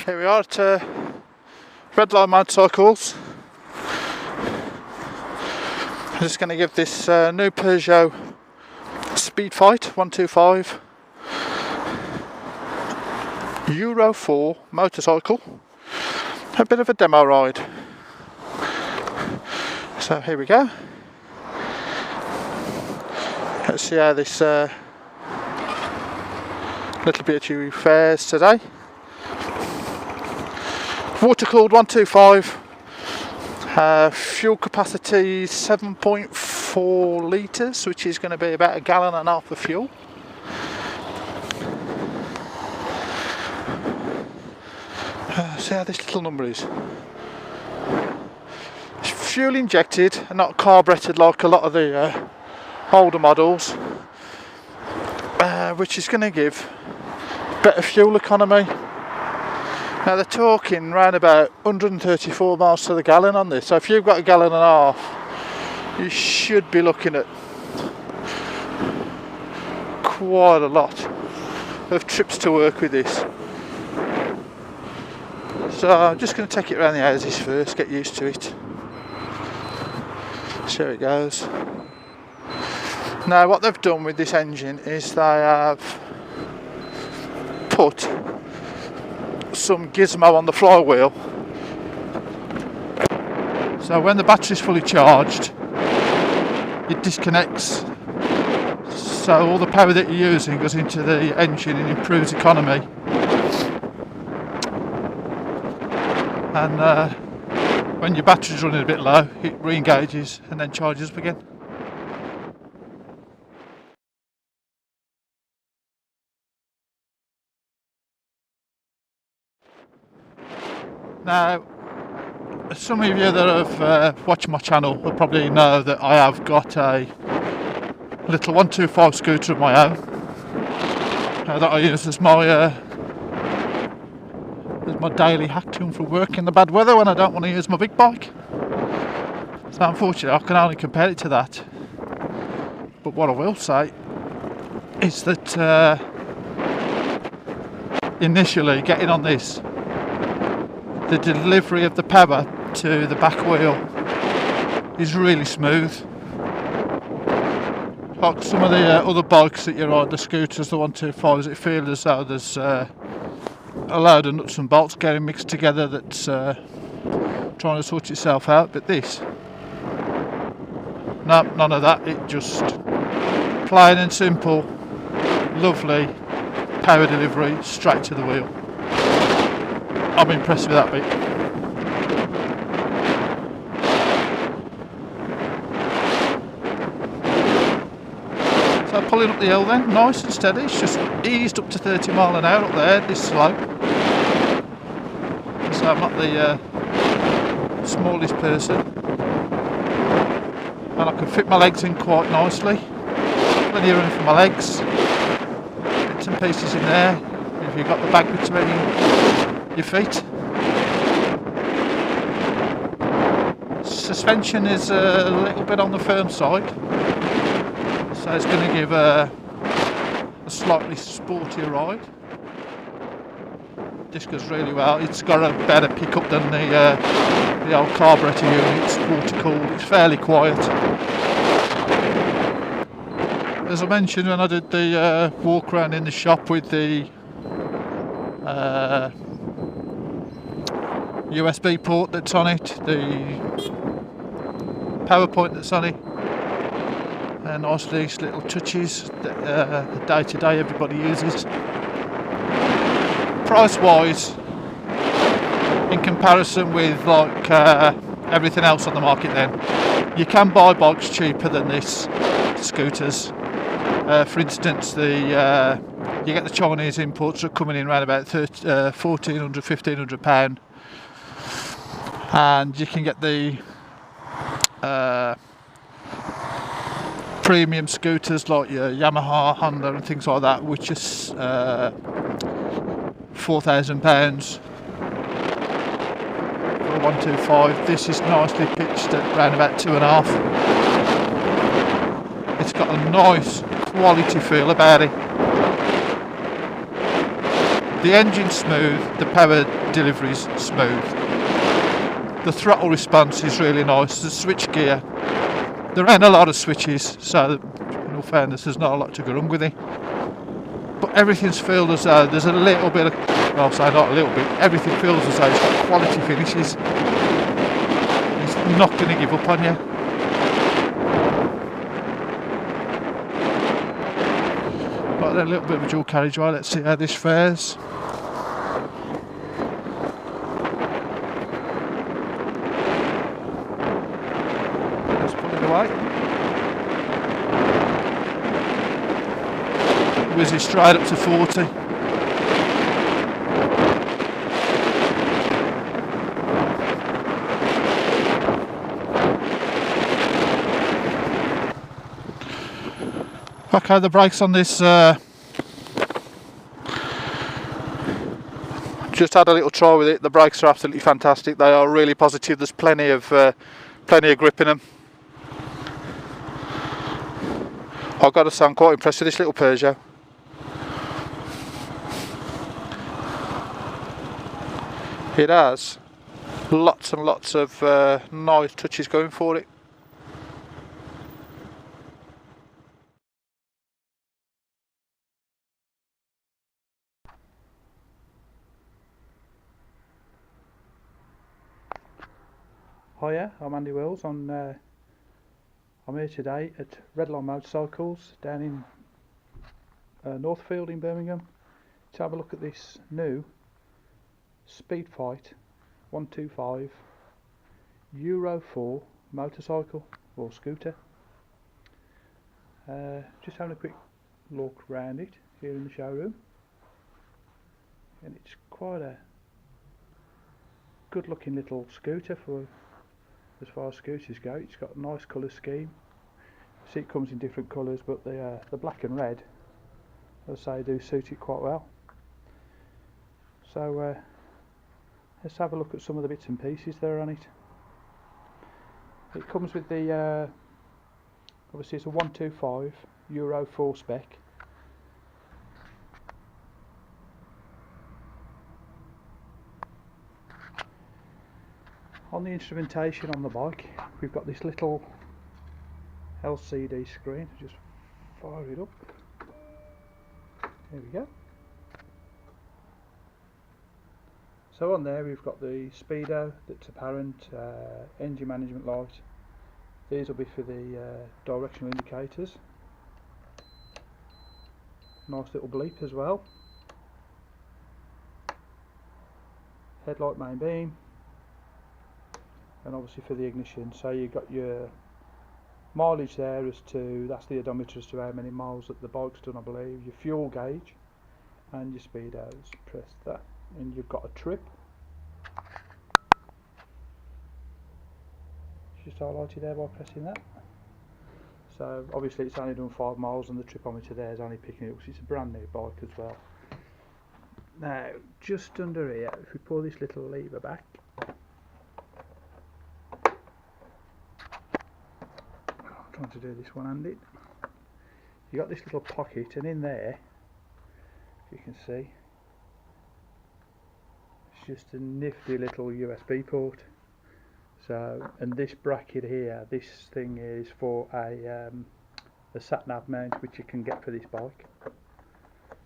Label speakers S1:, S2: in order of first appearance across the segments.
S1: Here we are at Redline Motorcycles. I'm just going to give this new Peugeot Speedfight 125 Euro 4 motorcycle a bit of a demo ride. So here we go. Let's see how this little BHU fares today. Water cooled 125, fuel capacity 7.4 litres, which is going to be about 1.5 gallons of fuel. See how this little number is. It's fuel injected and not carburetted like a lot of the older models, which is going to give better fuel economy. Now they're talking around about 134 miles to the gallon on this, so if you've got 1.5 gallons, you should be looking at quite a lot of trips to work with this. So I'm just going to take it around the houses first, get used to it. See how it goes. Now what they've done with this engine is they have put some gizmo on the flywheel, so when the battery's fully charged it disconnects, so all the power that you're using goes into the engine and improves economy. And when your battery's running a bit low, it re-engages and then charges up again. Now, some of you that have watched my channel will probably know that I have got a little 125 scooter of my own that I use as my daily hack tune for work in the bad weather when I don't want to use my big bike. So unfortunately I can only compare it to that. But what I will say is that initially getting on this, the delivery of the power to the back wheel is really smooth. Like some of the other bikes that you ride, the scooters, the 125s, it feels as though there's a load of nuts and bolts getting mixed together that's trying to sort itself out. But this, no, none of that. It just plain and simple, lovely power delivery straight to the wheel. I'm impressed with that bit. So pulling up the hill then, nice and steady. It's just eased up to 30 miles an hour up there, this slope. So I'm not the smallest person. And I can fit my legs in quite nicely. Plenty of room for my legs. Bits and pieces in there. If you've got the bag between your feet. Suspension is a little bit on the firm side, so it's going to give a slightly sportier ride. This goes really well. It's got a better pickup than the old carburetor unit. It's water cooled, it's fairly quiet. As I mentioned when I did the walk around in the shop with the USB port that's on it, the power point that's on it, and also these little touches that day to day everybody uses. Price wise, in comparison with like everything else on the market, then you can buy bikes cheaper than this, scooters. For instance, you get the Chinese imports are coming in around about £1,400–1,500, and you can get the premium scooters like your Yamaha, Honda and things like that, which is £4,000 for a 125. This is nicely pitched at around about 2.5. It's got a nice quality feel about it. The engine's smooth, the power delivery's smooth. The throttle response is really nice. The switchgear, there ain't a lot of switches, so in all fairness there's not a lot to go wrong with it. But everything's feel as though there's a little bit of, well, I'll say not a little bit, everything feels as though it's got quality finishes. It's not going to give up on you. Got a little bit of a dual carriageway, let's see how this fares. Let's pull it away. Whizzes straight up to 40. Okay, the brakes on this, just had a little try with it. The brakes are absolutely fantastic. They are really positive. There's plenty of grip in them. I've got to say I'm quite impressed with this little Peugeot. It has lots and lots of nice touches going for it. Hiya, I'm Andy Wills. I'm here today at Redline Motorcycles down in Northfield in Birmingham to have a look at this new Speedfight 125 Euro 4 motorcycle or scooter. Just having a quick look around it here in the showroom, and it's quite a good looking little scooter for as far as scooters go. It's got a nice colour scheme. See, it comes in different colours, but the black and red, as I say, do suit it quite well. So let's have a look at some of the bits and pieces that are on it. It comes with the obviously it's a 125 Euro 4 spec. On the instrumentation on the bike, we've got this little LCD screen. Just fire it up. There we go. So on there we've got the speedo that's apparent, engine management light. These will be for the directional indicators. Nice little bleep as well. Headlight main beam. And obviously for the ignition, so you've got your mileage there as to, that's the odometer as to how many miles that the bike's done, I believe, your fuel gauge and your speedos. Press that and you've got a trip. It's just highlighted there by pressing that. So obviously it's only done 5 miles and the tripometer there is only picking it up, because it's a brand new bike as well. Now just under here, if we pull this little lever back, to do this one-handed, you got this little pocket, and in there, if you can see, it's just a nifty little USB port. So, and this bracket here, this thing is for a sat-nav mount, which you can get for this bike,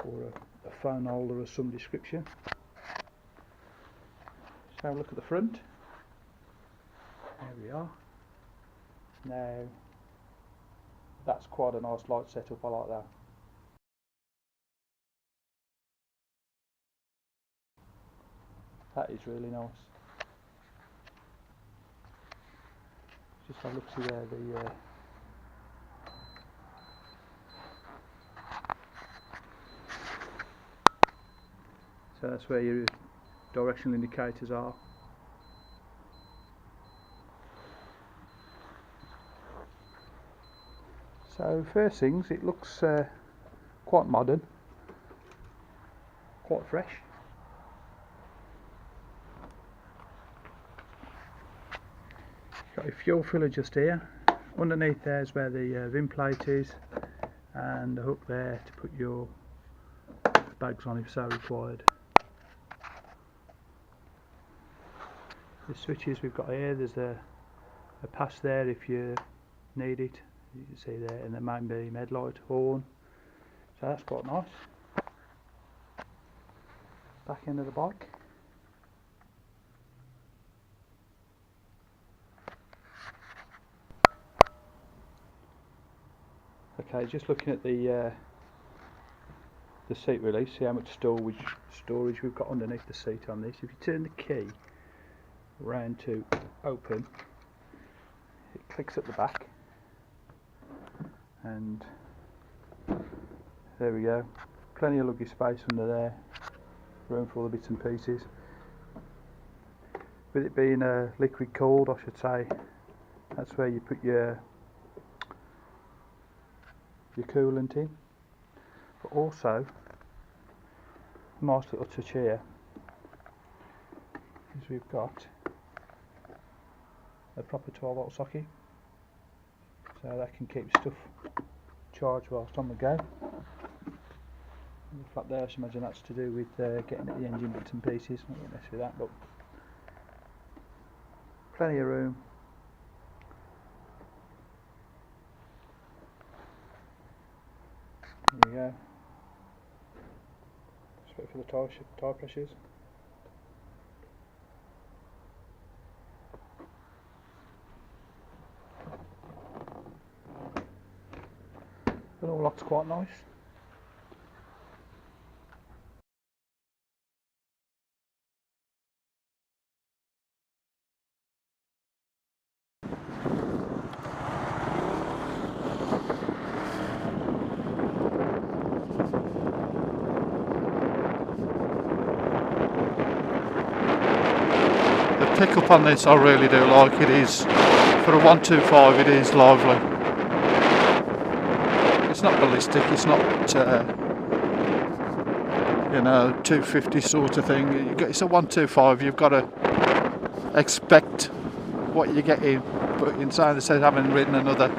S1: or a phone holder of some description. So have a look at the front. There we are. Now that's quite a nice light setup, I like that. That is really nice. Just have a look, see there, so that's where your directional indicators are. So first things, it looks quite modern, quite fresh. Got your fuel filler just here. Underneath there is where the VIN plate is, and the hook there to put your bags on if so required.
S2: The switches we've got here, there's a pass there if you need it, you can see there, and the main beam, headlight, horn, so that's quite nice. Back end of the bike. Okay, just looking at the seat release, see how much storage we've got underneath the seat on this. If you turn the key round to open, it clicks at the back, and there we go. Plenty of luggage space under there, room for all the bits and pieces. With it being liquid cooled, I should say, that's where you put your coolant in. But also, a nice little touch here is we've got a proper 12-volt socket, so that can keep stuff charged whilst on the go. The flap there, I should imagine that's to do with getting at the engine bits and pieces. I won't mess with that, but plenty of room. There we go. Just wait for the tyre pressures. It all looks quite nice.
S1: The pickup on this I really do like. It is, for a 125, it is lively. It's not ballistic, it's not you know, 250 sort of thing. It's a 125, you've got to expect what you're getting, but inside instead of having ridden another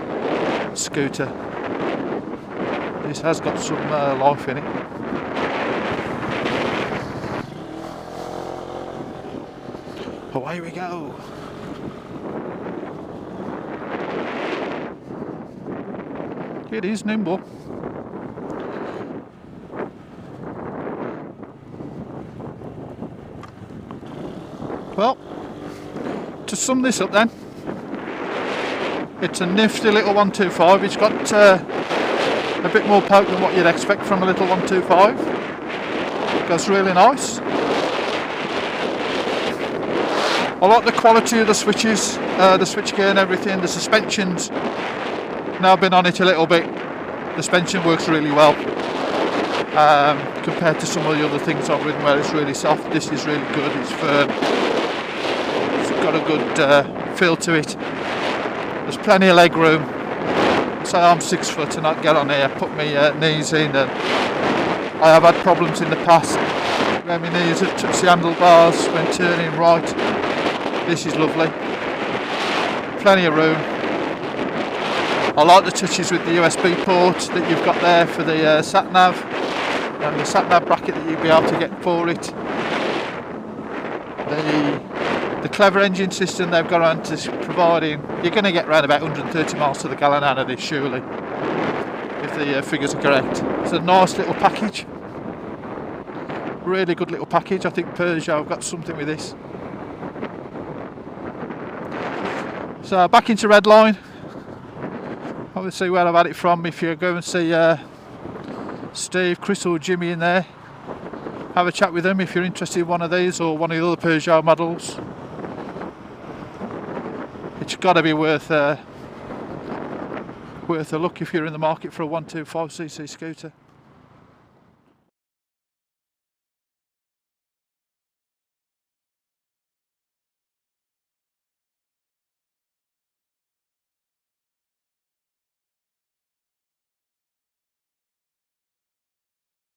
S1: scooter, this has got some life in it. Away we go. It is nimble. Well, to sum this up then, it's a nifty little 125. It's got a bit more poke than what you'd expect from a little 125. It goes really nice. I like the quality of the switches, the switchgear and everything. The suspension's now been on it a little bit. The suspension works really well compared to some of the other things I've ridden where it's really soft. This is really good, it's firm. It's got a good feel to it. There's plenty of leg room. So I'm 6 foot and I get on here, put my knees in, and I have had problems in the past where my knees have touched the handlebars when turning right. This is lovely. Plenty of room. I like the touches with the USB port that you've got there for the sat-nav, and the sat-nav bracket that you'll be able to get for it. The clever engine system they've got around to providing, you're going to get around about 130 miles to the gallon out of this surely, if the figures are correct. It's a nice little package. Really good little package. I think Peugeot have got something with this. So back into Redline. Obviously where I've had it from. If you go and see Steve, Chris or Jimmy in there, have a chat with them if you're interested in one of these or one of the other Peugeot models. It's got to be worth a look if you're in the market for a 125cc scooter.